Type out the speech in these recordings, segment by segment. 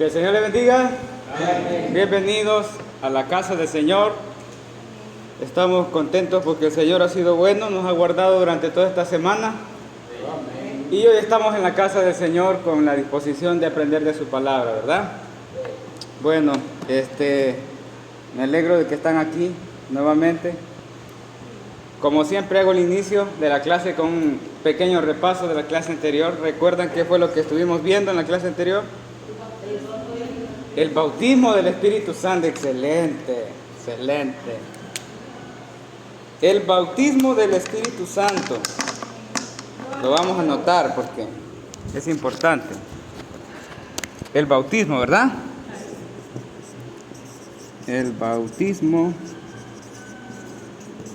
Que el Señor le bendiga. Amén. Bienvenidos a la casa del Señor. Estamos contentos porque el Señor ha sido bueno, nos ha guardado durante toda esta semana. Amén. Y hoy estamos en la casa del Señor con la disposición de aprender de su palabra, ¿verdad? Bueno, me alegro de que están aquí nuevamente. Como siempre hago el inicio de la clase con un pequeño repaso de la clase anterior. ¿Recuerdan qué fue lo que estuvimos viendo en la clase anterior? El bautismo del Espíritu Santo. Excelente, excelente. El bautismo del Espíritu Santo. Lo vamos a anotar porque es importante. El bautismo, ¿verdad? El bautismo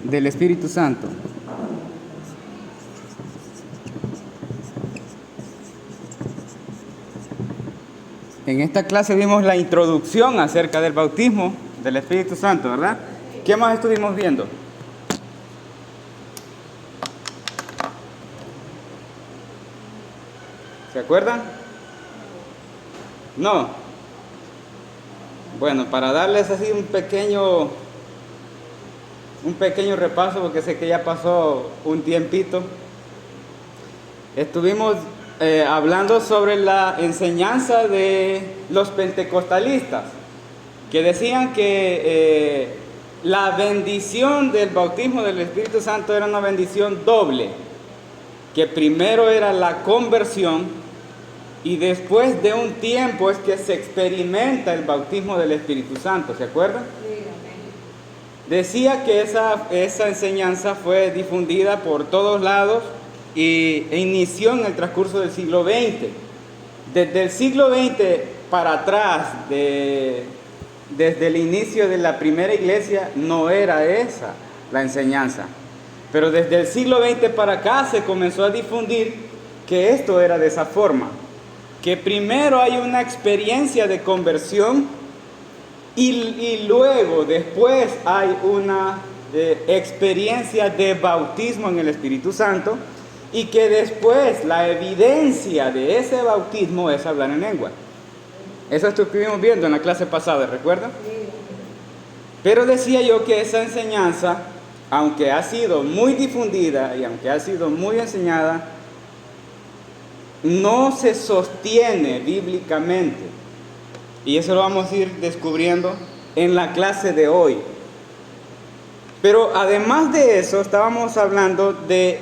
del Espíritu Santo. En esta clase vimos la introducción acerca del bautismo del Espíritu Santo, ¿verdad? ¿Qué más estuvimos viendo? ¿Se acuerdan? No. Bueno, para darles así un pequeño repaso, porque sé que ya pasó un tiempito. Estuvimos hablando sobre la enseñanza de los pentecostalistas, que decían que la bendición del bautismo del Espíritu Santo era una bendición doble, que primero era la conversión y después de un tiempo es que se experimenta el bautismo del Espíritu Santo, ¿se acuerdan? Decía que esa enseñanza fue difundida por todos lados e inició en el transcurso del siglo XX. Desde el siglo XX para atrás, desde el inicio de la primera iglesia, no era esa la enseñanza. Pero desde el siglo XX para acá se comenzó a difundir que esto era de esa forma. Que primero hay una experiencia de conversión y luego, después hay una experiencia de bautismo en el Espíritu Santo y que después la evidencia de ese bautismo es hablar en lengua. Eso estuvimos viendo en la clase pasada, ¿recuerdan? Pero decía yo que esa enseñanza, aunque ha sido muy difundida y aunque ha sido muy enseñada, no se sostiene bíblicamente. Y eso lo vamos a ir descubriendo en la clase de hoy. Pero además de eso, estábamos hablando de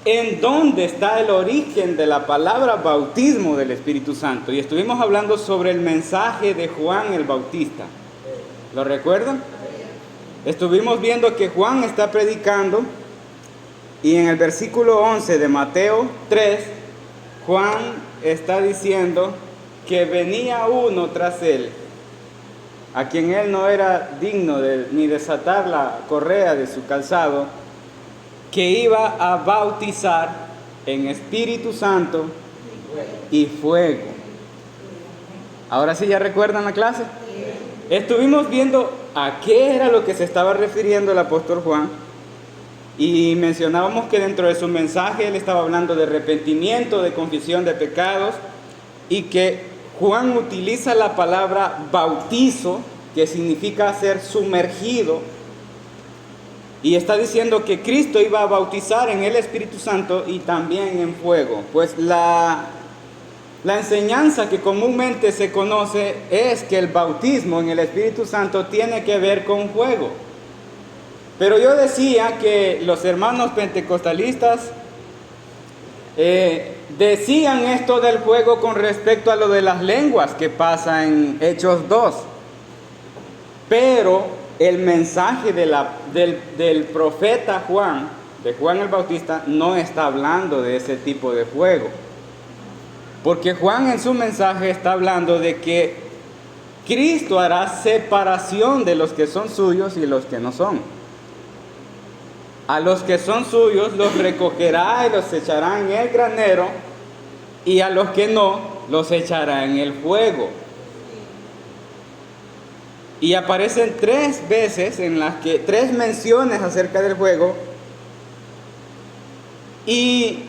en dónde está el origen de la palabra bautismo del Espíritu Santo. Y estuvimos hablando sobre el mensaje de Juan el Bautista. ¿Lo recuerdan? Estuvimos viendo que Juan está predicando y en el versículo 11 de Mateo 3, Juan está diciendo que venía uno tras él, a quien él no era digno ni desatar la correa de su calzado, que iba a bautizar en Espíritu Santo y fuego. Ahora sí, ¿ya recuerdan la clase? Estuvimos viendo a qué era lo que se estaba refiriendo el apóstol Juan y mencionábamos que dentro de su mensaje él estaba hablando de arrepentimiento, de confesión de pecados y que Juan utiliza la palabra bautizo, que significa ser sumergido, y está diciendo que Cristo iba a bautizar en el Espíritu Santo y también en fuego. Pues la enseñanza que comúnmente se conoce es que el bautismo en el Espíritu Santo tiene que ver con fuego. Pero yo decía que los hermanos pentecostalistas decían esto del fuego con respecto a lo de las lenguas que pasa en Hechos 2. Pero el mensaje del profeta Juan, de Juan el Bautista, no está hablando de ese tipo de fuego. Porque Juan en su mensaje está hablando de que Cristo hará separación de los que son suyos y los que no son. A los que son suyos los recogerá y los echará en el granero, y a los que no los echará en el fuego. Y aparecen 3 veces en las que 3 menciones acerca del fuego. Y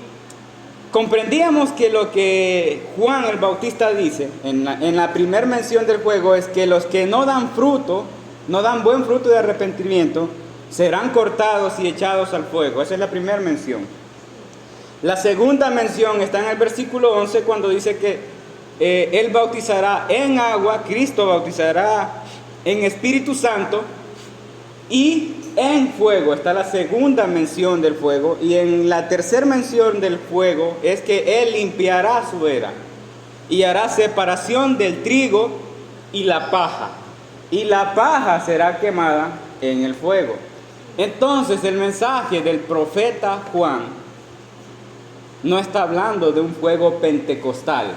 comprendíamos que lo que Juan el Bautista dice en la primera mención del fuego es que los que no dan fruto, no dan buen fruto de arrepentimiento, serán cortados y echados al fuego. Esa es la primera mención. La segunda mención está en el versículo 11 cuando dice que Él bautizará en agua, Cristo bautizará en Espíritu Santo y en fuego. Está la segunda mención del fuego. Y en la tercera mención del fuego es que Él limpiará su era y hará separación del trigo y la paja. Y la paja será quemada en el fuego. Entonces el mensaje del profeta Juan no está hablando de un fuego pentecostal.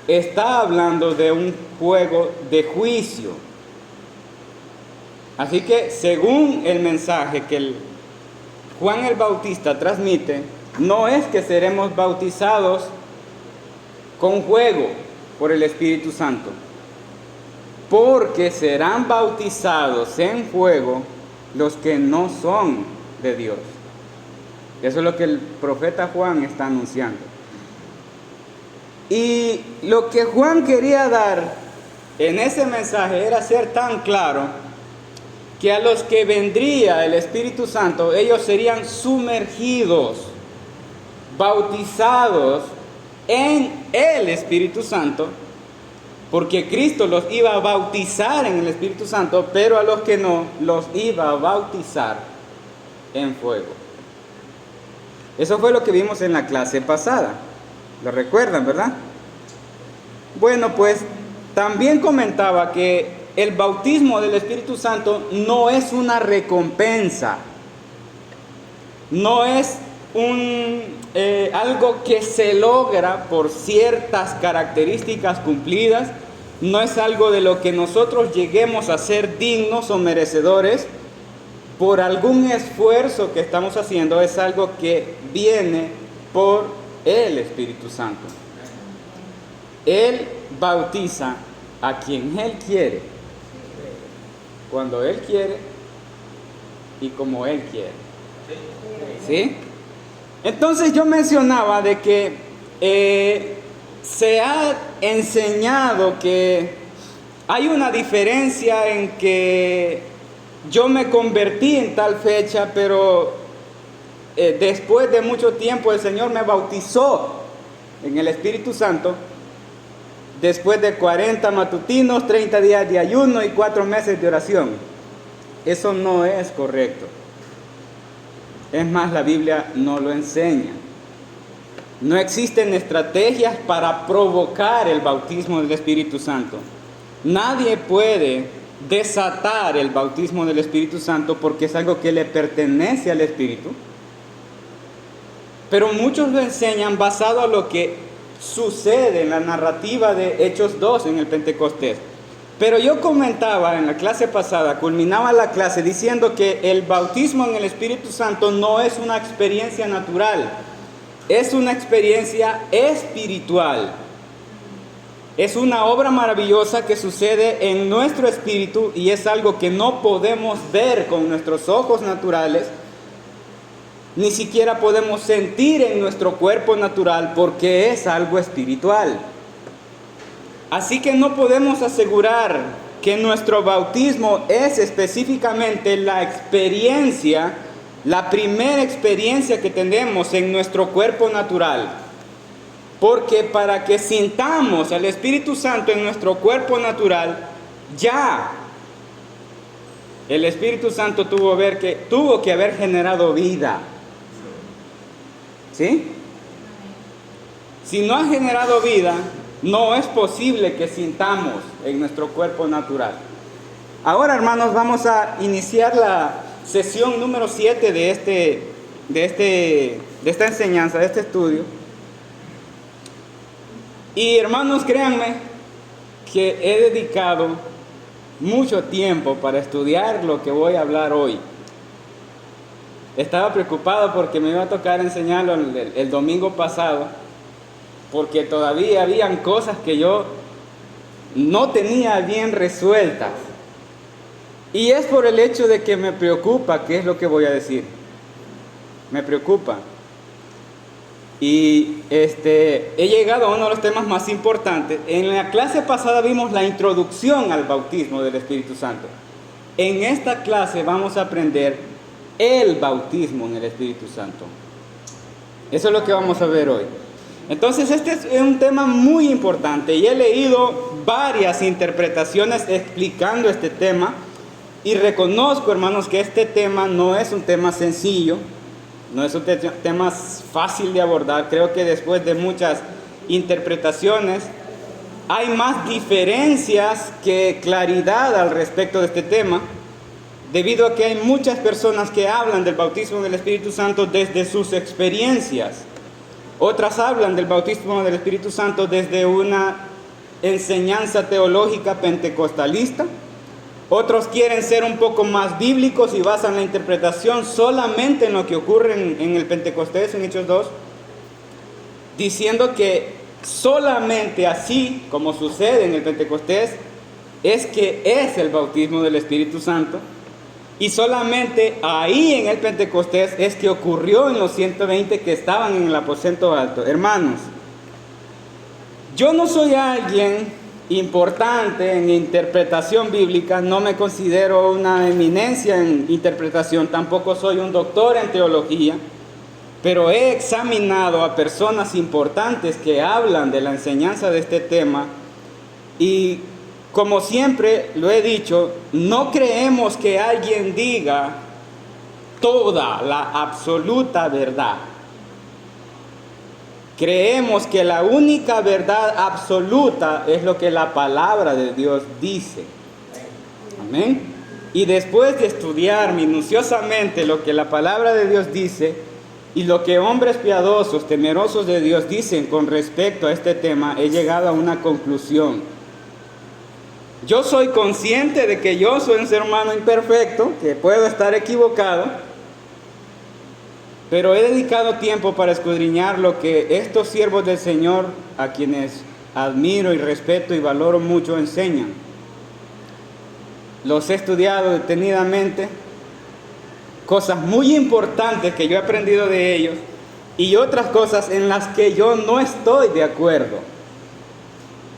Está hablando de un fuego de juicio. Así que según el mensaje que Juan el Bautista transmite, no es que seremos bautizados con fuego por el Espíritu Santo, porque serán bautizados en fuego los que no son de Dios. Eso es lo que el profeta Juan está anunciando. Y lo que Juan quería dar en ese mensaje era ser tan claro que a los que vendría el Espíritu Santo, ellos serían sumergidos, bautizados en el Espíritu Santo, porque Cristo los iba a bautizar en el Espíritu Santo, pero a los que no, los iba a bautizar en fuego. Eso fue lo que vimos en la clase pasada. ¿Lo recuerdan, verdad? Bueno, pues también comentaba que el bautismo del Espíritu Santo no es una recompensa, no es algo que se logra por ciertas características cumplidas, no es algo de lo que nosotros lleguemos a ser dignos o merecedores por algún esfuerzo que estamos haciendo, es algo que viene por el Espíritu Santo. Él bautiza a quien Él quiere, cuando Él quiere y como Él quiere. ¿Sí? Entonces yo mencionaba de que se ha enseñado que hay una diferencia en que yo me convertí en tal fecha, pero después de mucho tiempo el Señor me bautizó en el Espíritu Santo, después de 40 matutinos, 30 días de ayuno y 4 meses de oración. Eso no es correcto. Es más, la Biblia no lo enseña. No existen estrategias para provocar el bautismo del Espíritu Santo. Nadie puede desatar el bautismo del Espíritu Santo porque es algo que le pertenece al Espíritu. Pero muchos lo enseñan basado a lo que sucede en la narrativa de Hechos 2 en el Pentecostés. Pero yo comentaba en la clase pasada, culminaba la clase diciendo que el bautismo en el Espíritu Santo no es una experiencia natural, es una experiencia espiritual. Es una obra maravillosa que sucede en nuestro espíritu y es algo que no podemos ver con nuestros ojos naturales, ni siquiera podemos sentir en nuestro cuerpo natural porque es algo espiritual. Así que no podemos asegurar que nuestro bautismo es específicamente la experiencia, la primera experiencia que tenemos en nuestro cuerpo natural. Porque para que sintamos al Espíritu Santo en nuestro cuerpo natural, ya el Espíritu Santo tuvo que haber generado vida. ¿Sí? Si no ha generado vida, no es posible que sintamos en nuestro cuerpo natural. Ahora, hermanos, vamos a iniciar la sesión número 7 de esta enseñanza, de este estudio. Y hermanos, créanme que he dedicado mucho tiempo para estudiar lo que voy a hablar hoy. Estaba preocupado porque me iba a tocar enseñarlo el domingo pasado, porque todavía habían cosas que yo no tenía bien resueltas. Y es por el hecho de que me preocupa qué es lo que voy a decir. Me preocupa. Y he llegado a uno de los temas más importantes. En la clase pasada vimos la introducción al bautismo del Espíritu Santo. En esta clase vamos a aprender el bautismo en el Espíritu Santo. Eso es lo que vamos a ver hoy. Entonces este es un tema muy importante y he leído varias interpretaciones explicando este tema y reconozco, hermanos, que este tema no es un tema sencillo. No es un tema fácil de abordar. Creo que después de muchas interpretaciones hay más diferencias que claridad al respecto de este tema, debido a que hay muchas personas que hablan del bautismo del Espíritu Santo desde sus experiencias. Otras hablan del bautismo del Espíritu Santo desde una enseñanza teológica pentecostalista. Otros quieren ser un poco más bíblicos y basan la interpretación solamente en lo que ocurre en el Pentecostés, en Hechos 2, diciendo que solamente así, como sucede en el Pentecostés, es que es el bautismo del Espíritu Santo, y solamente ahí en el Pentecostés es que ocurrió en los 120 que estaban en el aposento alto. Hermanos, yo no soy alguien importante en interpretación bíblica, no me considero una eminencia en interpretación, tampoco soy un doctor en teología, pero he examinado a personas importantes que hablan de la enseñanza de este tema y, como siempre lo he dicho, no creemos que alguien diga toda la absoluta verdad. Creemos que la única verdad absoluta es lo que la palabra de Dios dice. Amén. Y después de estudiar minuciosamente lo que la palabra de Dios dice y lo que hombres piadosos, temerosos de Dios dicen con respecto a este tema, he llegado a una conclusión. Yo soy consciente de que yo soy un ser humano imperfecto, que puedo estar equivocado, pero he dedicado tiempo para escudriñar lo que estos siervos del Señor, a quienes admiro y respeto y valoro mucho, enseñan. Los he estudiado detenidamente, cosas muy importantes que yo he aprendido de ellos y otras cosas en las que yo no estoy de acuerdo.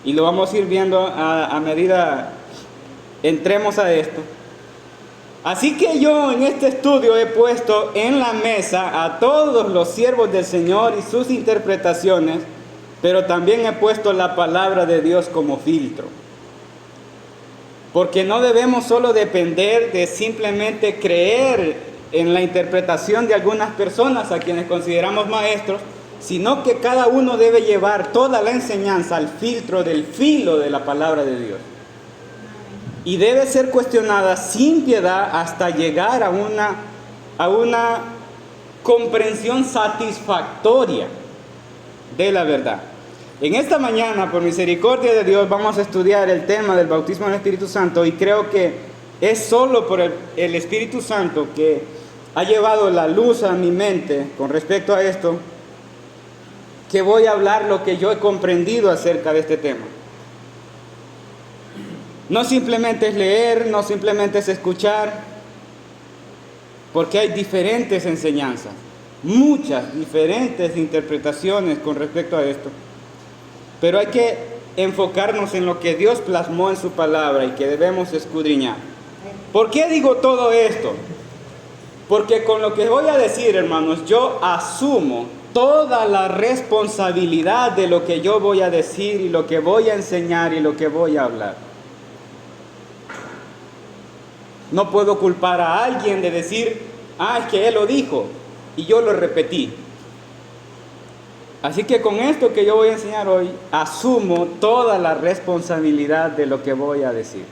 Y lo vamos a ir viendo a medida entremos a esto. Así que yo en este estudio he puesto en la mesa a todos los siervos del Señor y sus interpretaciones, pero también he puesto la palabra de Dios como filtro. Porque no debemos solo depender de simplemente creer en la interpretación de algunas personas a quienes consideramos maestros, sino que cada uno debe llevar toda la enseñanza al filtro del filo de la palabra de Dios. Y debe ser cuestionada sin piedad hasta llegar a una comprensión satisfactoria de la verdad. En esta mañana, por misericordia de Dios, vamos a estudiar el tema del bautismo en el Espíritu Santo, y creo que es solo por el Espíritu Santo que ha llevado la luz a mi mente con respecto a esto, que voy a hablar lo que yo he comprendido acerca de este tema. No simplemente es leer, no simplemente es escuchar, porque hay diferentes enseñanzas, muchas diferentes interpretaciones con respecto a esto. Pero hay que enfocarnos en lo que Dios plasmó en su palabra y que debemos escudriñar. ¿Por qué digo todo esto? Porque con lo que voy a decir, hermanos, yo asumo toda la responsabilidad de lo que yo voy a decir y lo que voy a enseñar y lo que voy a hablar. No puedo culpar a alguien de decir, es que él lo dijo y yo lo repetí. Así que con esto que yo voy a enseñar hoy, asumo toda la responsabilidad de lo que voy a decir.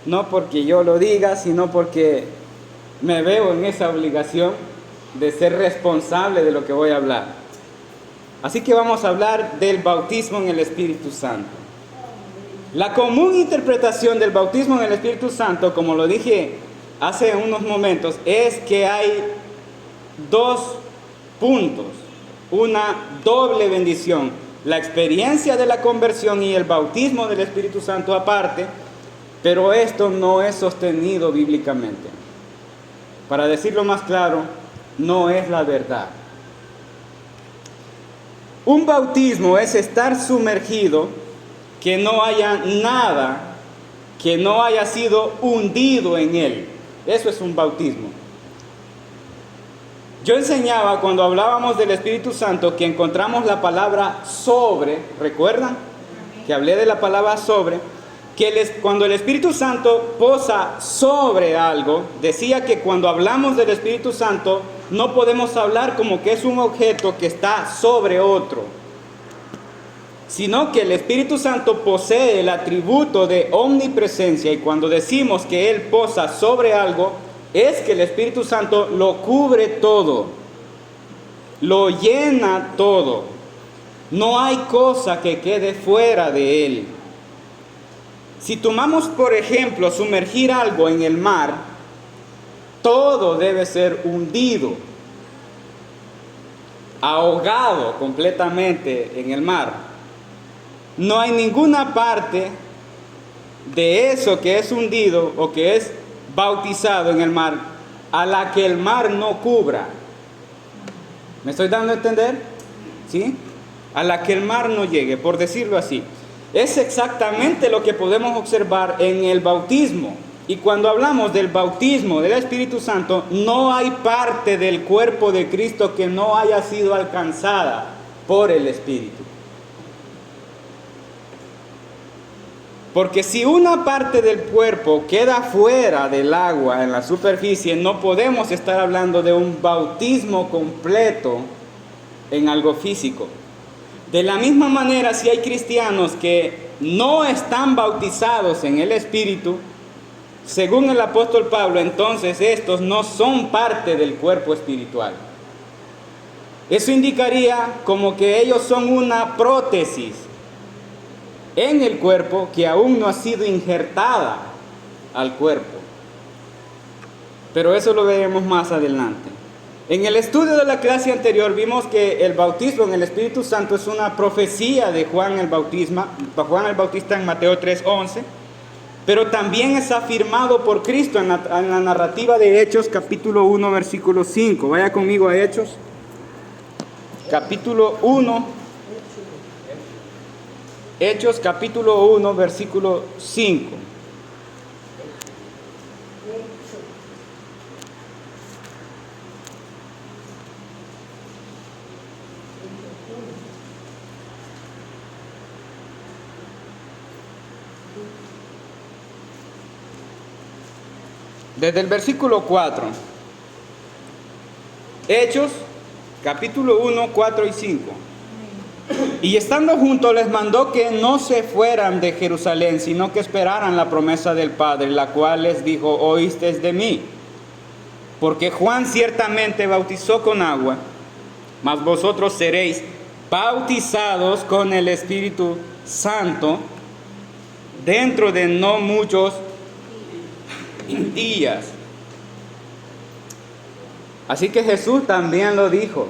No porque yo lo diga, sino porque me veo en esa obligación de ser responsable de lo que voy a hablar. Así que vamos a hablar del bautismo en el Espíritu Santo. La común interpretación del bautismo en el Espíritu Santo, como lo dije hace unos momentos, es que hay dos puntos, una doble bendición: la experiencia de la conversión y el bautismo del Espíritu Santo aparte, pero esto no es sostenido bíblicamente. Para decirlo más claro, no es la verdad. Un bautismo es estar sumergido, que no haya nada que no haya sido hundido en él. Eso es un bautismo. Yo enseñaba cuando hablábamos del Espíritu Santo que encontramos la palabra sobre, ¿recuerdan? Que hablé de la palabra sobre, que cuando el Espíritu Santo posa sobre algo, decía que cuando hablamos del Espíritu Santo no podemos hablar como que es un objeto que está sobre otro, sino que el Espíritu Santo posee el atributo de omnipresencia, y cuando decimos que Él posa sobre algo, es que el Espíritu Santo lo cubre todo, lo llena todo. No hay cosa que quede fuera de Él. Si tomamos, por ejemplo, sumergir algo en el mar, todo debe ser hundido, ahogado completamente en el mar. No hay ninguna parte de eso que es hundido o que es bautizado en el mar a la que el mar no cubra. ¿Me estoy dando a entender? ¿Sí? A la que el mar no llegue, por decirlo así. Es exactamente lo que podemos observar en el bautismo. Y cuando hablamos del bautismo del Espíritu Santo, no hay parte del cuerpo de Cristo que no haya sido alcanzada por el Espíritu. Porque si una parte del cuerpo queda fuera del agua en la superficie, no podemos estar hablando de un bautismo completo en algo físico. De la misma manera, si hay cristianos que no están bautizados en el Espíritu, según el apóstol Pablo, entonces estos no son parte del cuerpo espiritual. Eso indicaría como que ellos son una prótesis en el cuerpo que aún no ha sido injertada al cuerpo. Pero eso lo veremos más adelante. En el estudio de la clase anterior vimos que el bautismo en el Espíritu Santo es una profecía de Juan el Bautista en Mateo 3:11, pero también es afirmado por Cristo en la narrativa de Hechos capítulo 1 versículo 5. Vaya conmigo a Hechos capítulo 1. Hechos capítulo 1 versículo 5. Desde el versículo 4. Hechos capítulo 1, 4 y 5. Y estando juntos les mandó que no se fueran de Jerusalén, sino que esperaran la promesa del Padre, la cual les dijo: oísteis de mí. Porque Juan ciertamente bautizó con agua, mas vosotros seréis bautizados con el Espíritu Santo dentro de no muchos días. Así que Jesús también lo dijo,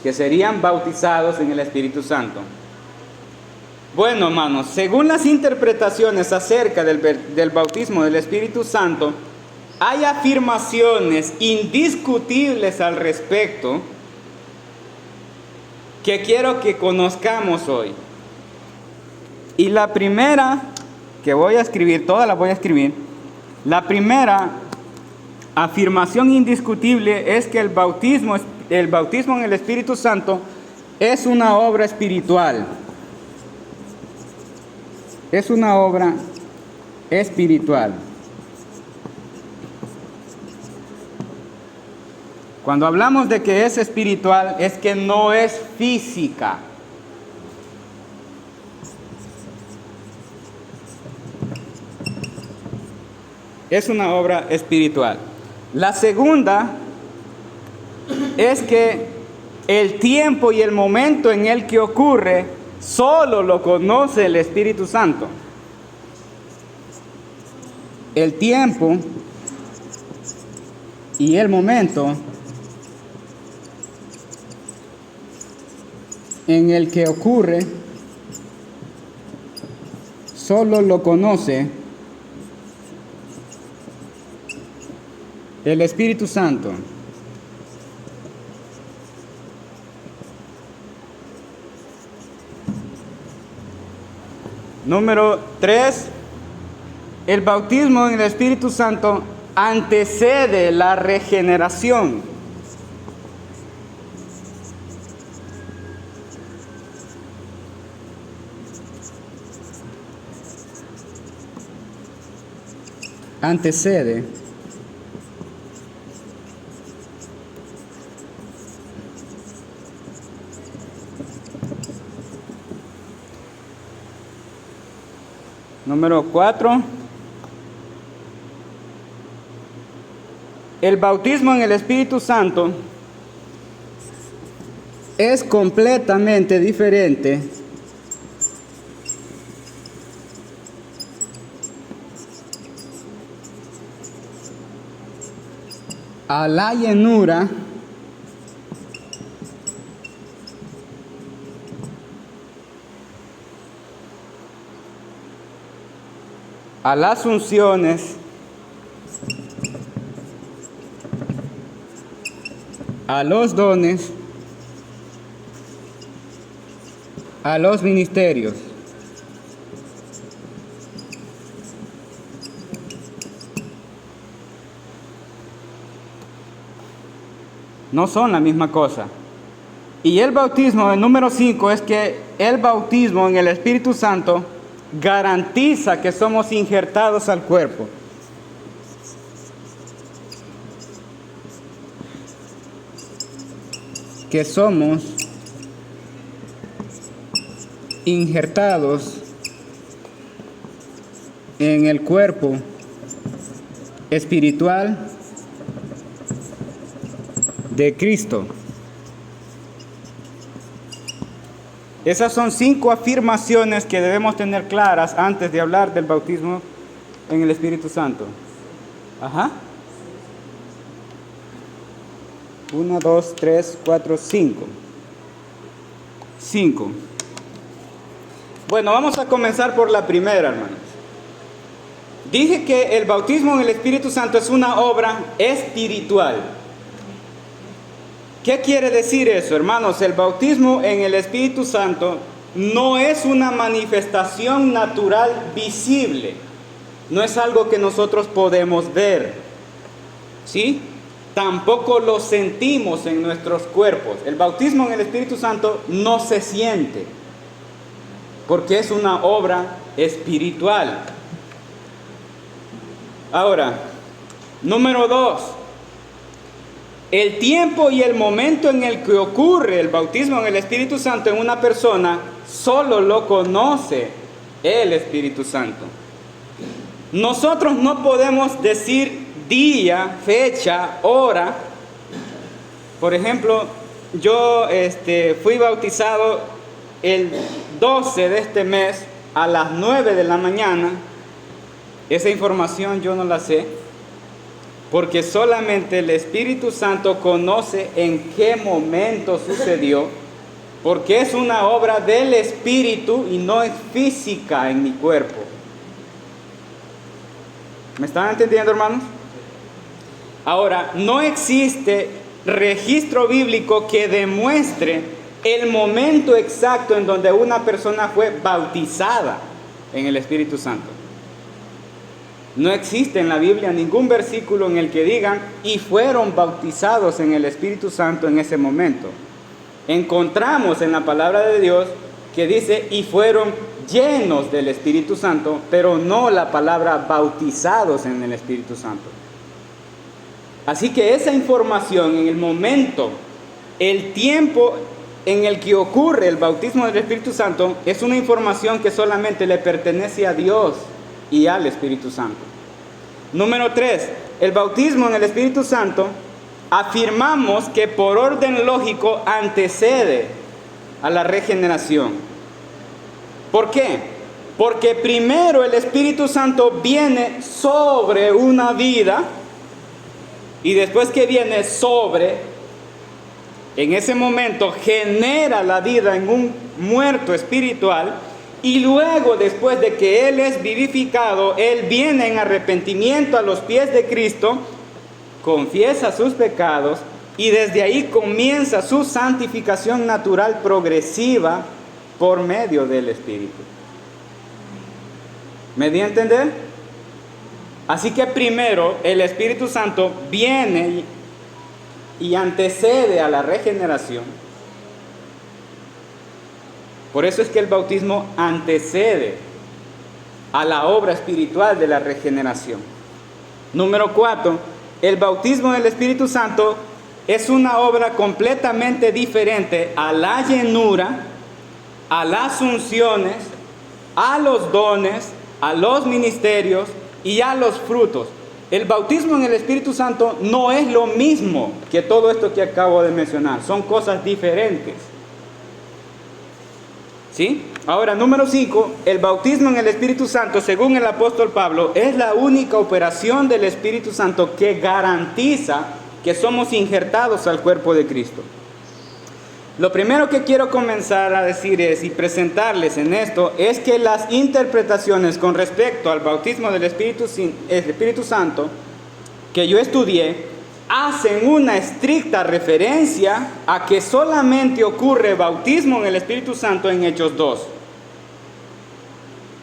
que serían bautizados en el Espíritu Santo. Bueno, hermanos, según las interpretaciones acerca del bautismo del Espíritu Santo, hay afirmaciones indiscutibles al respecto que quiero que conozcamos hoy. Y la primera que voy a escribir, todas las voy a escribir. La primera afirmación indiscutible es que el bautismo en el Espíritu Santo es una obra espiritual. Es una obra espiritual. Cuando hablamos de que es espiritual, es que no es física. Es una obra espiritual. La segunda es que el tiempo y el momento en el que ocurre solo lo conoce el Espíritu Santo. El tiempo y el momento en el que ocurre solo lo conoce el Espíritu Santo. Número 3, el bautismo en el Espíritu Santo antecede la regeneración. Antecede. Número 4. El bautismo en el Espíritu Santo es completamente diferente a la llenura a las unciones, a los dones, a los ministerios. No son la misma cosa. Y el bautismo, el número 5, es que el bautismo en el Espíritu Santo garantiza que somos injertados al cuerpo. Que somos injertados en el cuerpo espiritual de Cristo. Esas son 5 afirmaciones que debemos tener claras antes de hablar del bautismo en el Espíritu Santo. Ajá. 1, 2, 3, 4, 5. 5. Bueno, vamos a comenzar por la primera, hermanos. Dije que el bautismo en el Espíritu Santo es una obra espiritual. ¿Qué quiere decir eso, hermanos? El bautismo en el Espíritu Santo no es una manifestación natural visible. No es algo que nosotros podemos ver. ¿Sí? Tampoco lo sentimos en nuestros cuerpos. El bautismo en el Espíritu Santo no se siente, porque es una obra espiritual. Ahora, número 2. El tiempo y el momento en el que ocurre el bautismo en el Espíritu Santo en una persona, solo lo conoce el Espíritu Santo. Nosotros no podemos decir día, fecha, hora. Por ejemplo, yo fui bautizado el 12 de este mes a las 9 de la mañana. Esa información yo no la sé, porque solamente el Espíritu Santo conoce en qué momento sucedió, porque es una obra del Espíritu y no es física en mi cuerpo. ¿Me están entendiendo, hermanos? Ahora, no existe registro bíblico que demuestre el momento exacto en donde una persona fue bautizada en el Espíritu Santo. No existe en la Biblia ningún versículo en el que digan y fueron bautizados en el Espíritu Santo en ese momento. Encontramos en la palabra de Dios que dice y fueron llenos del Espíritu Santo, pero no la palabra bautizados en el Espíritu Santo. Así que esa información en el momento, el tiempo en el que ocurre el bautismo del Espíritu Santo es una información que solamente le pertenece a Dios y al Espíritu Santo. Número 3, el bautismo en el Espíritu Santo, afirmamos que por orden lógico antecede a la regeneración. ¿Por qué? Porque primero el Espíritu Santo viene sobre una vida y después que viene sobre, en ese momento genera la vida en un muerto espiritual. Y luego, después de que Él es vivificado, Él viene en arrepentimiento a los pies de Cristo, confiesa sus pecados y desde ahí comienza su santificación natural progresiva por medio del Espíritu. ¿Me di a entender? Así que primero el Espíritu Santo viene y antecede a la regeneración. Por eso es que el bautismo antecede a la obra espiritual de la regeneración. Número 4, el bautismo del Espíritu Santo es una obra completamente diferente a la llenura, a las unciones, a los dones, a los ministerios y a los frutos. El bautismo en el Espíritu Santo no es lo mismo que todo esto que acabo de mencionar, son cosas diferentes. ¿Sí? Ahora, número 5, el bautismo en el Espíritu Santo, según el apóstol Pablo, es la única operación del Espíritu Santo que garantiza que somos injertados al cuerpo de Cristo. Lo primero que quiero comenzar a decir y presentarles en esto es que las interpretaciones con respecto al bautismo del Espíritu Santo que yo estudié hacen una estricta referencia a que solamente ocurre bautismo en el Espíritu Santo en Hechos 2.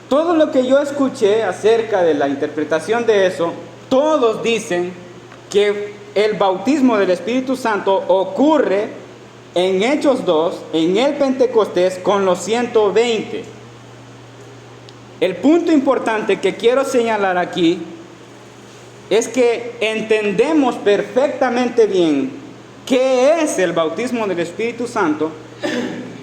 Todo lo que yo escuché acerca de la interpretación de eso, todos dicen que el bautismo del Espíritu Santo ocurre en Hechos 2, en el Pentecostés, con los 120. El punto importante que quiero señalar aquí es que entendemos perfectamente bien qué es el bautismo del Espíritu Santo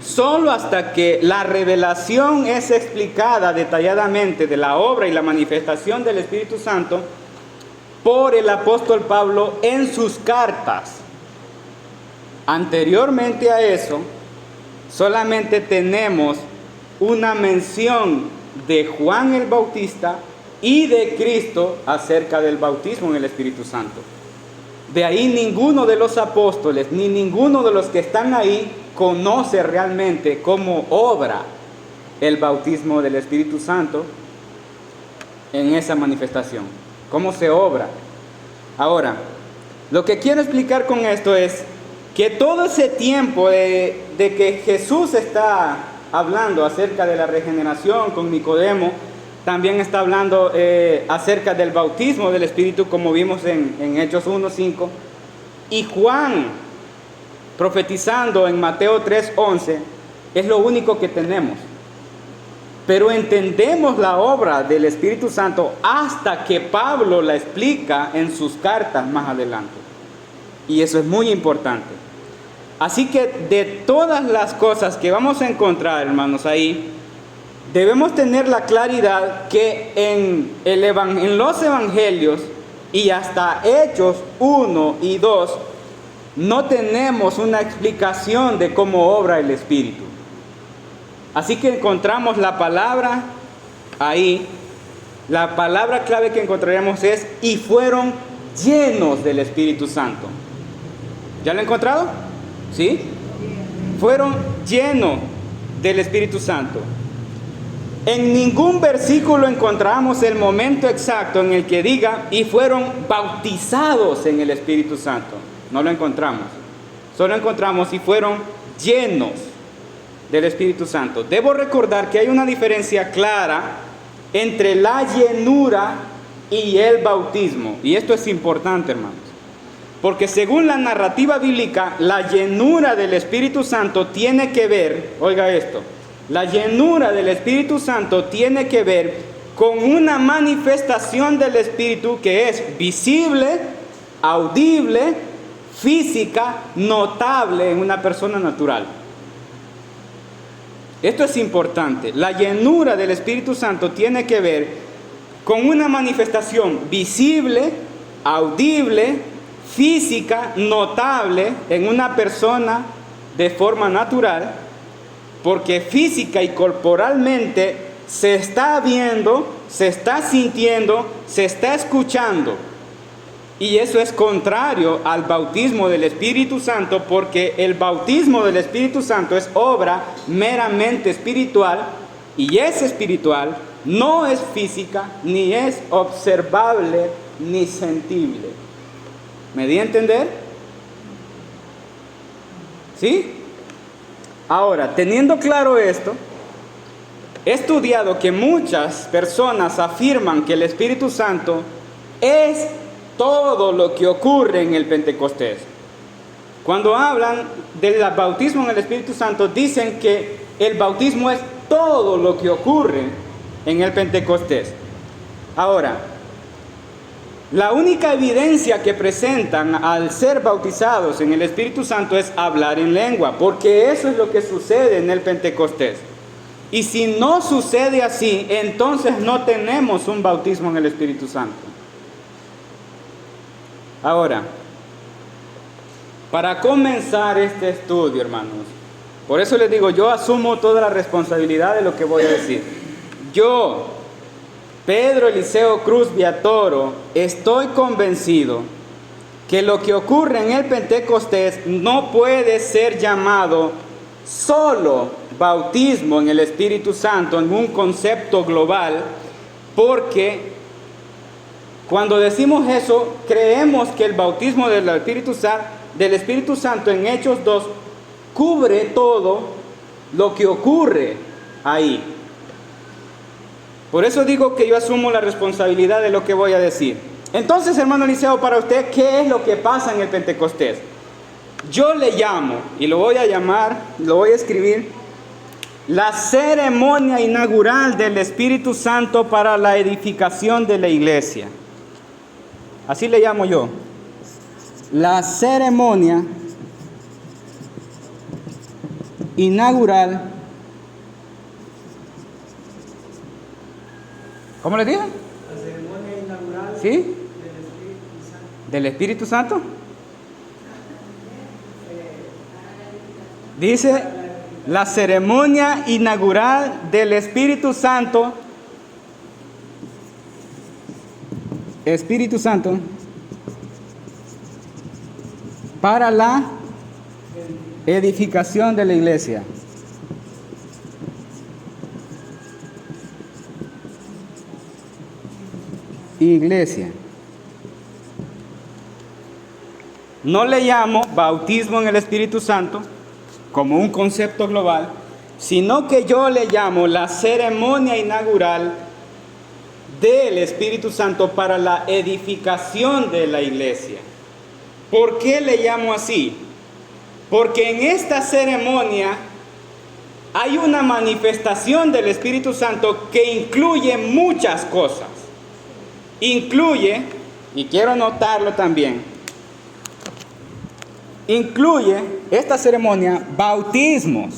solo hasta que la revelación es explicada detalladamente de la obra y la manifestación del Espíritu Santo por el apóstol Pablo en sus cartas. Anteriormente a eso, solamente tenemos una mención de Juan el Bautista y de Cristo acerca del bautismo en el Espíritu Santo. De ahí ninguno de los apóstoles, ni ninguno de los que están ahí, conoce realmente cómo obra el bautismo del Espíritu Santo en esa manifestación. Cómo se obra. Ahora, lo que quiero explicar con esto es que todo ese tiempo de que Jesús está hablando acerca de la regeneración con Nicodemo, también está hablando acerca del bautismo del Espíritu, como vimos en Hechos 1:5, y Juan profetizando en Mateo 3:11, es lo único que tenemos. Pero entendemos la obra del Espíritu Santo hasta que Pablo la explica en sus cartas más adelante. Y eso es muy importante. Así que de todas las cosas que vamos a encontrar, hermanos, ahí, debemos tener la claridad que en los evangelios y hasta Hechos 1 y 2 no tenemos una explicación de cómo obra el Espíritu. Así que encontramos la palabra ahí. La palabra clave que encontraremos es: y fueron llenos del Espíritu Santo. ¿Ya lo he encontrado? ¿Sí? Fueron llenos del Espíritu Santo. En ningún versículo encontramos el momento exacto en el que diga: y fueron bautizados en el Espíritu Santo. No lo encontramos. Solo encontramos: y fueron llenos del Espíritu Santo. Debo recordar que hay una diferencia clara entre la llenura y el bautismo. Y esto es importante, hermanos. Porque según la narrativa bíblica, la llenura del Espíritu Santo tiene que ver, oiga esto, la llenura del Espíritu Santo tiene que ver con una manifestación del Espíritu que es visible, audible, física, notable en una persona natural. Esto es importante. La llenura del Espíritu Santo tiene que ver con una manifestación visible, audible, física, notable en una persona de forma natural, porque física y corporalmente se está viendo, se está sintiendo, se está escuchando. Y eso es contrario al bautismo del Espíritu Santo, porque el bautismo del Espíritu Santo es obra meramente espiritual, y es espiritual, no es física, ni es observable, ni sentible. ¿Me di a entender? ¿Sí? Ahora, teniendo claro esto, he estudiado que muchas personas afirman que el Espíritu Santo es todo lo que ocurre en el Pentecostés. Cuando hablan del bautismo en el Espíritu Santo, dicen que el bautismo es todo lo que ocurre en el Pentecostés. Ahora, la única evidencia que presentan al ser bautizados en el Espíritu Santo es hablar en lengua, porque eso es lo que sucede en el Pentecostés. Y si no sucede así, entonces no tenemos un bautismo en el Espíritu Santo. Ahora, para comenzar este estudio, hermanos, por eso les digo, yo asumo toda la responsabilidad de lo que voy a decir. Yo, Pedro Eliseo Cruz Viatoro, estoy convencido que lo que ocurre en el Pentecostés no puede ser llamado solo bautismo en el Espíritu Santo, en un concepto global, porque cuando decimos eso, creemos que el bautismo del Espíritu Santo en Hechos 2 cubre todo lo que ocurre ahí. Por eso digo que yo asumo la responsabilidad de lo que voy a decir. Entonces, hermano Eliseo, para usted, ¿qué es lo que pasa en el Pentecostés? Yo le llamo, y lo voy a llamar, lo voy a escribir, la ceremonia inaugural del Espíritu Santo para la edificación de la iglesia. Así le llamo yo. La ceremonia inaugural. ¿Cómo le dije? La ceremonia inaugural. ¿Sí? ¿Del Espíritu Santo? Dice la ceremonia inaugural del Espíritu Santo. Espíritu Santo para la edificación de la iglesia. Iglesia. No le llamo bautismo en el Espíritu Santo como un concepto global, sino que yo le llamo la ceremonia inaugural del Espíritu Santo para la edificación de la iglesia. ¿Por qué le llamo así? Porque en esta ceremonia hay una manifestación del Espíritu Santo que incluye muchas cosas. Incluye, y quiero notarlo también, incluye esta ceremonia bautismos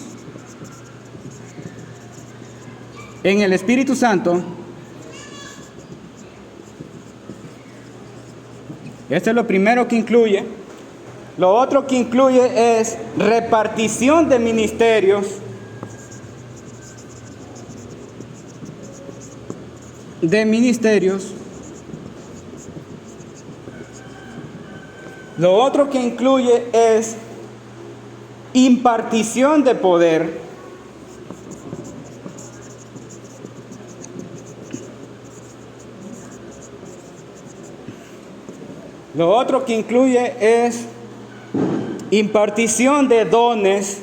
en el Espíritu Santo. Este es lo primero que incluye. Lo otro que incluye es repartición de ministerios, Lo otro que incluye es impartición de poder. Lo otro que incluye es impartición de dones.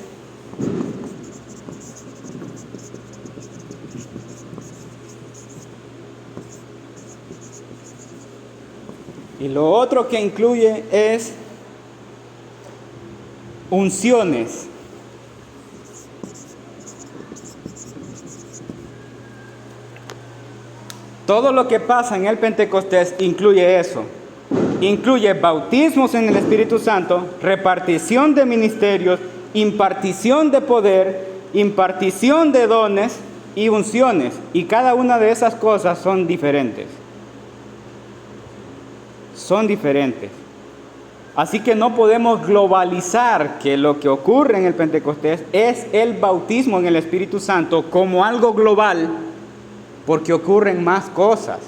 Y lo otro que incluye es unciones. Todo lo que pasa en el Pentecostés incluye eso. Incluye bautismos en el Espíritu Santo, repartición de ministerios, impartición de poder, impartición de dones y unciones. Y cada una de esas cosas son diferentes. Son diferentes. Así que no podemos globalizar que lo que ocurre en el Pentecostés es el bautismo en el Espíritu Santo como algo global, porque ocurren más cosas.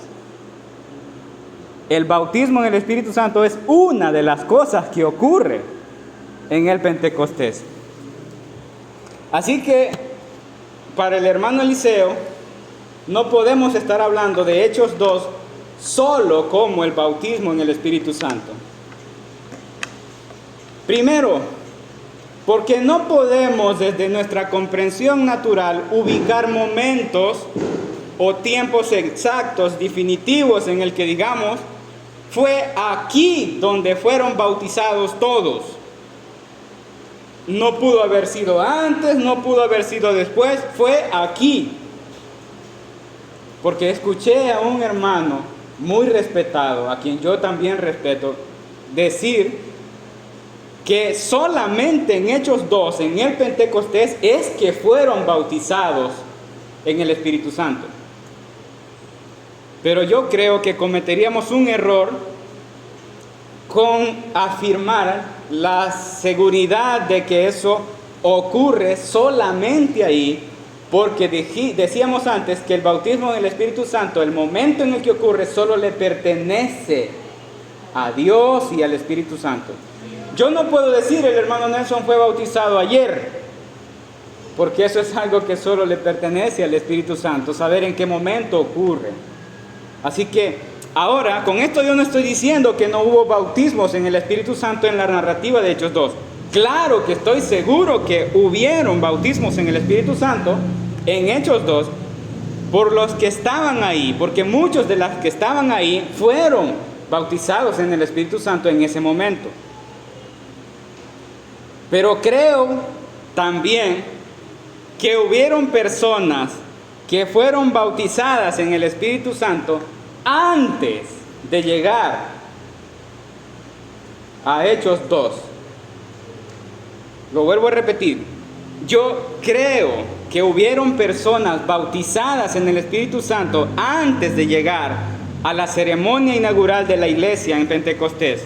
El bautismo en el Espíritu Santo es una de las cosas que ocurre en el Pentecostés. Así que para el hermano Eliseo no podemos estar hablando de Hechos 2 solo como el bautismo en el Espíritu Santo. Primero, Porque no podemos desde nuestra comprensión natural ubicar momentos o tiempos exactos, definitivos, en el que digamos, fue aquí donde fueron bautizados todos. No pudo haber sido antes, no pudo haber sido después, fue aquí. Porque escuché a un hermano muy respetado, a quien yo también respeto, decir que solamente en Hechos 2, en el Pentecostés, es que fueron bautizados en el Espíritu Santo. Pero yo creo que cometeríamos un error con afirmar la seguridad de que eso ocurre solamente ahí, porque decíamos antes que el bautismo en el Espíritu Santo, el momento en el que ocurre, solo le pertenece a Dios y al Espíritu Santo. Yo no puedo decir el hermano Nelson fue bautizado ayer, porque eso es algo que solo le pertenece al Espíritu Santo, saber en qué momento ocurre. Así que ahora, con esto yo no estoy diciendo que no hubo bautismos en el Espíritu Santo en la narrativa de Hechos 2. Claro que estoy seguro que hubieron bautismos en el Espíritu Santo en Hechos 2 por los que estaban ahí, porque muchos de los que estaban ahí fueron bautizados en el Espíritu Santo en ese momento. Pero creo también que hubieron personas que fueron bautizadas en el Espíritu Santo antes de llegar a Hechos 2. Lo vuelvo a repetir. Yo creo que hubieron personas bautizadas en el Espíritu Santo antes de llegar a la ceremonia inaugural de la iglesia en Pentecostés.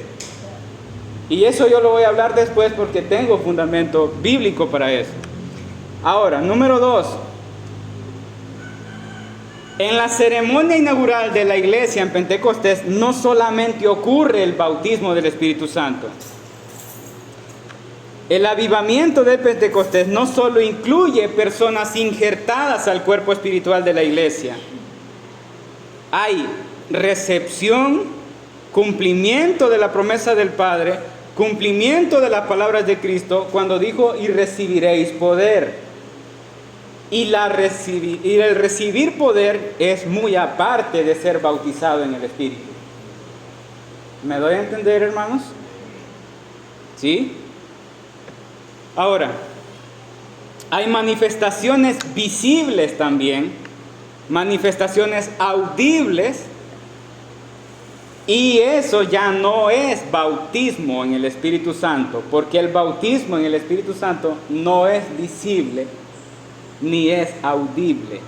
Y eso yo lo voy a hablar después porque tengo fundamento bíblico para eso. Ahora, número 2. En la ceremonia inaugural de la iglesia en Pentecostés no solamente ocurre el bautismo del Espíritu Santo. El avivamiento del Pentecostés no solo incluye personas injertadas al cuerpo espiritual de la iglesia. Hay recepción, cumplimiento de la promesa del Padre, cumplimiento de las palabras de Cristo cuando dijo y recibiréis poder. Y el recibir poder es muy aparte de ser bautizado en el Espíritu. ¿Me doy a entender, hermanos? ¿Sí? Ahora, hay manifestaciones visibles también, manifestaciones audibles, y eso ya no es bautismo en el Espíritu Santo, porque el bautismo en el Espíritu Santo no es visible ni es audible,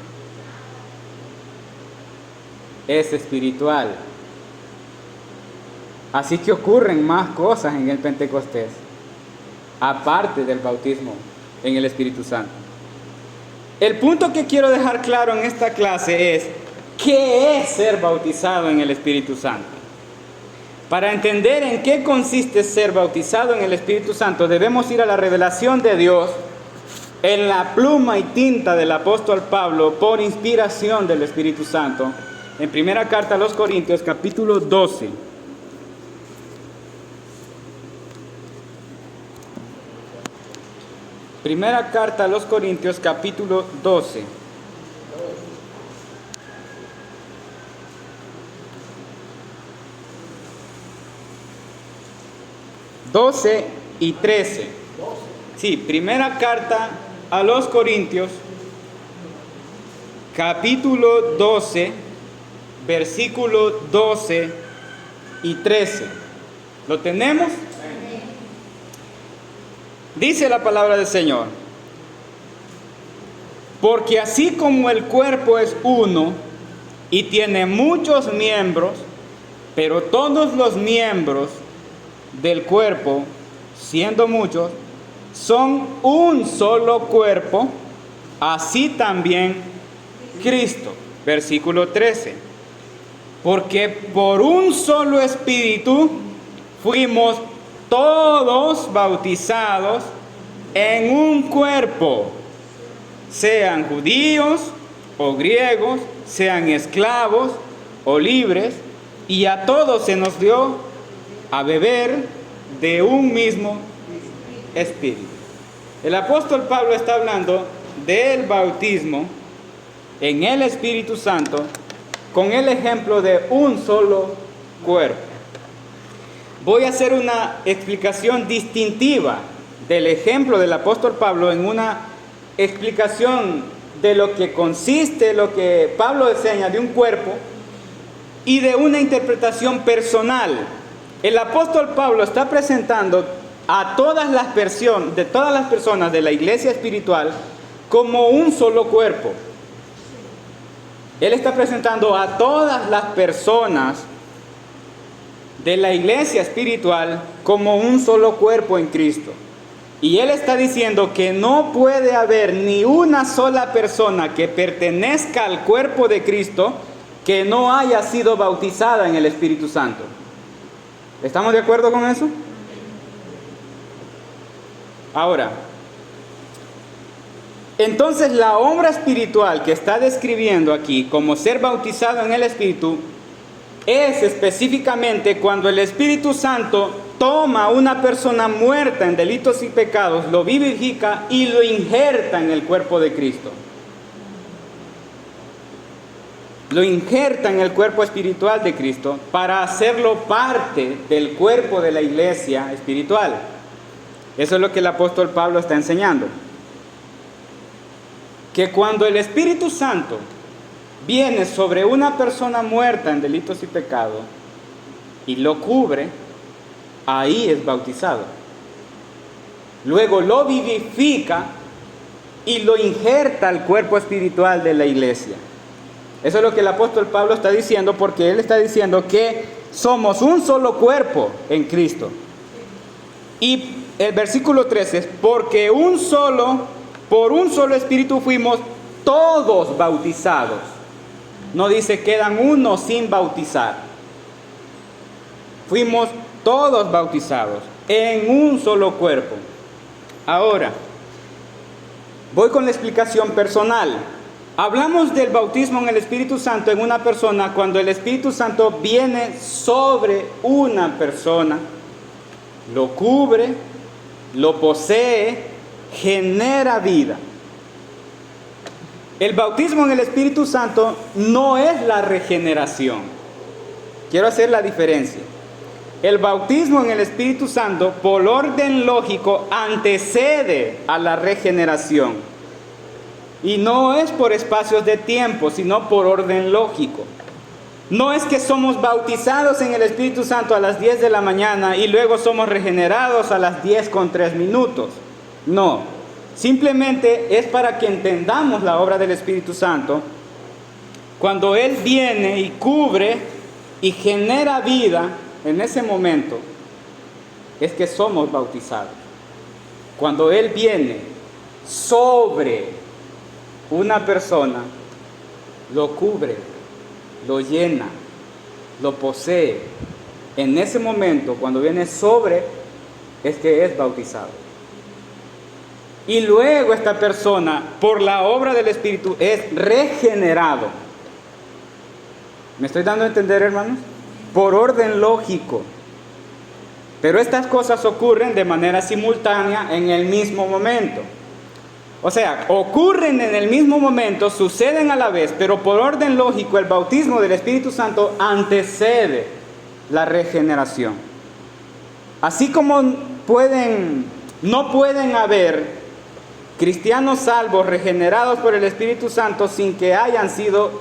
es espiritual. Así que ocurren más cosas en el Pentecostés, aparte del bautismo en el Espíritu Santo. El punto que quiero dejar claro en esta clase es, ¿qué es ser bautizado en el Espíritu Santo? Para entender en qué consiste ser bautizado en el Espíritu Santo, debemos ir a la revelación de Dios en la pluma y tinta del apóstol Pablo por inspiración del Espíritu Santo, en primera carta a los Corintios, capítulo 12. Primera carta a los Corintios, capítulo 12. ...12 y 13... Sí, primera carta a los Corintios, capítulo 12, versículo 12 y 13. ¿Lo tenemos? Dice la palabra del Señor: porque así como el cuerpo es uno y tiene muchos miembros, pero todos los miembros del cuerpo, siendo muchos, son un solo cuerpo, así también Cristo. Versículo 13. Porque por un solo espíritu fuimos todos bautizados en un cuerpo, sean judíos o griegos, sean esclavos o libres, y a todos se nos dio a beber de un mismo espíritu. El apóstol Pablo está hablando del bautismo en el Espíritu Santo con el ejemplo de un solo cuerpo. Voy a hacer una explicación distintiva del ejemplo del apóstol Pablo en una explicación de lo que consiste, lo que Pablo enseña de un cuerpo y de una interpretación personal. El apóstol Pablo está presentando a todas las personas de la iglesia espiritual como un solo cuerpo. Él está presentando a todas las personas de la iglesia espiritual como un solo cuerpo en Cristo. Y él está diciendo que no puede haber ni una sola persona que pertenezca al cuerpo de Cristo que no haya sido bautizada en el Espíritu Santo. ¿Estamos de acuerdo con eso? Ahora, entonces la obra espiritual que está describiendo aquí como ser bautizado en el Espíritu es específicamente cuando el Espíritu Santo toma a una persona muerta en delitos y pecados, lo vivifica y lo injerta en el cuerpo de Cristo. Lo injerta en el cuerpo espiritual de Cristo para hacerlo parte del cuerpo de la iglesia espiritual. Eso es lo que el apóstol Pablo está enseñando. Que cuando el Espíritu Santo viene sobre una persona muerta en delitos y pecados y lo cubre, ahí es bautizado. Luego lo vivifica y lo injerta al cuerpo espiritual de la iglesia. Eso es lo que el apóstol Pablo está diciendo, porque él está diciendo que somos un solo cuerpo en Cristo. Y el versículo 13 es, porque por un solo espíritu fuimos todos bautizados. No dice quedan unos sin bautizar. Fuimos todos bautizados en un solo cuerpo. Ahora, voy con la explicación personal. Hablamos del bautismo en el Espíritu Santo en una persona cuando el Espíritu Santo viene sobre una persona, lo cubre, lo posee, genera vida. El bautismo en el Espíritu Santo no es la regeneración. Quiero hacer la diferencia. El bautismo en el Espíritu Santo, por orden lógico, antecede a la regeneración. Y no es por espacios de tiempo, sino por orden lógico. No es que somos bautizados en el Espíritu Santo a las 10 de la mañana y luego somos regenerados a las 10:03. No, simplemente es para que entendamos la obra del Espíritu Santo. Cuando Él viene y cubre y genera vida, en ese momento es que somos bautizados. Cuando Él viene sobre una persona, lo cubre, lo llena, lo posee. En ese momento, cuando viene sobre, es que es bautizado. Y luego esta persona, por la obra del Espíritu, es regenerado. ¿Me estoy dando a entender, hermanos? Por orden lógico. Pero estas cosas ocurren de manera simultánea en el mismo momento. O sea, ocurren en el mismo momento, suceden a la vez, pero por orden lógico el bautismo del Espíritu Santo antecede la regeneración. Así como no pueden haber cristianos salvos regenerados por el Espíritu Santo sin que hayan sido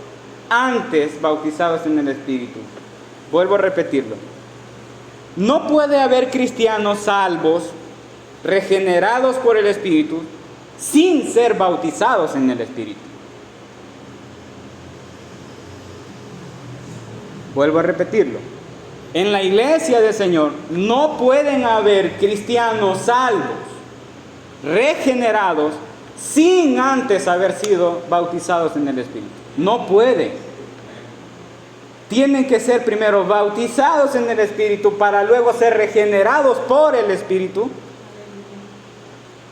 antes bautizados en el Espíritu. Vuelvo a repetirlo. No puede haber cristianos salvos regenerados por el Espíritu sin ser bautizados en el Espíritu. Vuelvo a repetirlo. En la iglesia del Señor no pueden haber cristianos salvos, regenerados, sin antes haber sido bautizados en el Espíritu. No pueden. Tienen que ser primero bautizados en el Espíritu para luego ser regenerados por el Espíritu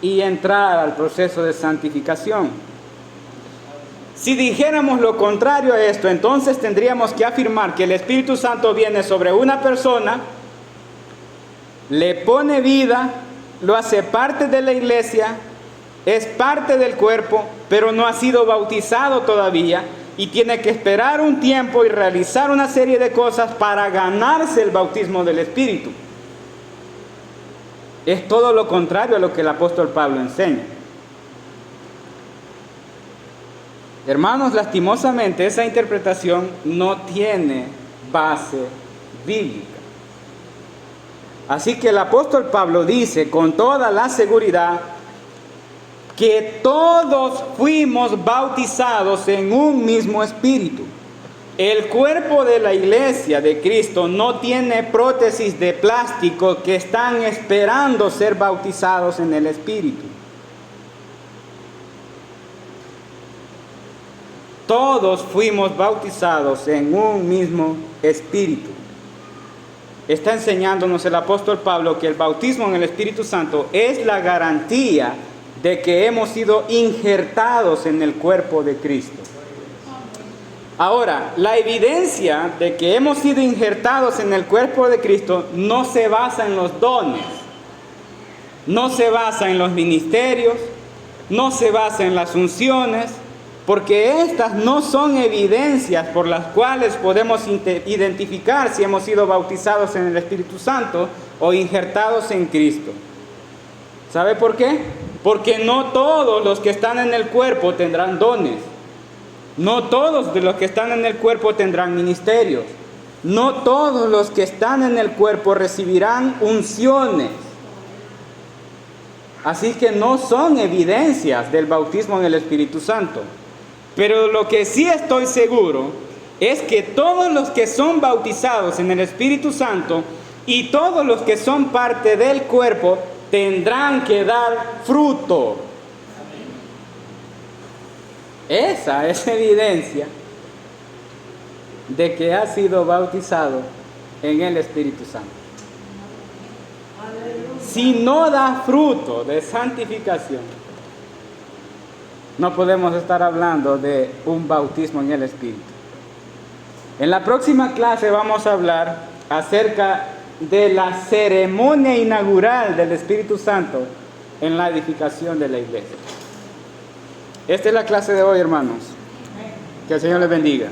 y entrar al proceso de santificación. Si dijéramos lo contrario a esto, entonces tendríamos que afirmar que el Espíritu Santo viene sobre una persona, le pone vida, lo hace parte de la iglesia es parte del cuerpo, pero no ha sido bautizado todavía y tiene que esperar un tiempo y realizar una serie de cosas para ganarse el bautismo del Espíritu. Es todo lo contrario a lo que el apóstol Pablo enseña. Hermanos, lastimosamente esa interpretación no tiene base bíblica. Así que el apóstol Pablo dice con toda la seguridad que todos fuimos bautizados en un mismo espíritu. El cuerpo de la iglesia de Cristo no tiene prótesis de plástico que están esperando ser bautizados en el espíritu. Todos fuimos bautizados en un mismo espíritu. Está enseñándonos el apóstol Pablo que el bautismo en el Espíritu Santo es la garantía de que hemos sido injertados en el cuerpo de Cristo. Ahora, la evidencia de que hemos sido injertados en el cuerpo de Cristo no se basa en los dones, no se basa en los ministerios, no se basa en las unciones, porque estas no son evidencias por las cuales podemos identificar si hemos sido bautizados en el Espíritu Santo o injertados en Cristo. ¿Sabe por qué? Porque no todos los que están en el cuerpo tendrán dones. No todos de los que están en el cuerpo tendrán ministerios. No todos los que están en el cuerpo recibirán unciones. Así que no son evidencias del bautismo en el Espíritu Santo. Pero lo que sí estoy seguro es que todos los que son bautizados en el Espíritu Santo y todos los que son parte del cuerpo tendrán que dar fruto. Esa es evidencia de que ha sido bautizado en el Espíritu Santo. Si no da fruto de santificación, no podemos estar hablando de un bautismo en el Espíritu. En la próxima clase vamos a hablar acerca de la ceremonia inaugural del Espíritu Santo en la edificación de la iglesia. Esta es la clase de hoy, hermanos. Que el Señor les bendiga.